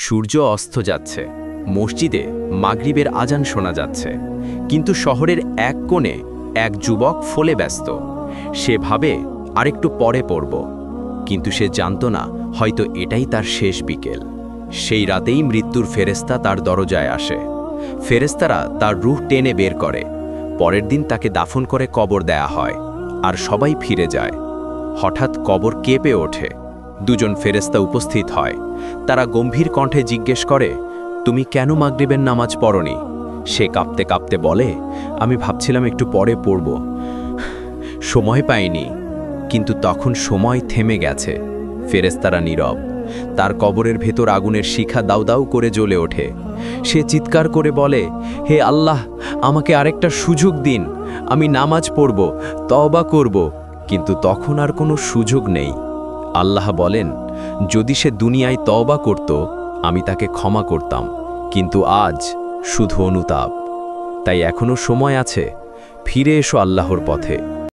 সূর্য অস্ত যাচ্ছে, মসজিদে মাগরিবের আজান শোনা যাচ্ছে, কিন্তু শহরের এক কোণে এক যুবক ফলে ব্যস্ত। সে ভাবে আরেকটু পরে পড়ব, কিন্তু সে জানত না হয়তো এটাই তার শেষ বিকেল। সেই রাতেই মৃত্যুর ফেরেশতা তার দরজায় আসে। ফেরেশতারা তার রূহ টেনে বের করে। পরের দিন তাকে দাফন করে কবর দেয়া হয়, আর সবাই ফিরে যায়। হঠাৎ কবর কেঁপে ওঠে। দুজন ফেরেশতা উপস্থিত হয়। তারা গম্ভীর কণ্ঠে জিজ্ঞেস করে, তুমি কেন মাগরিবের নামাজ পড়নি? সে কাঁপতে কাঁপতে বলে, আমি ভাবছিলাম একটু পরে পড়ব, সময় পাইনি। কিন্তু তখন সময় থেমে গেছে। ফেরেশতারা নীরব। তার কবরের ভেতর আগুনের শিখা দাউ দাউ করে জ্বলে ওঠে। সে চিৎকার করে বলে, হে আল্লাহ, আমাকে আরেকটা সুযোগ দিন, আমি নামাজ পড়ব, তওবা করব। কিন্তু তখন আর কোনো সুযোগ নেই। আল্লাহ বলেন, যদি সে দুনিয়ায় তওবা করত, আমি তাকে ক্ষমা করতাম, কিন্তু আজ শুধু অনুতাপ। তাই এখনো সময় আছে, ফিরে এসো আল্লাহর পথে।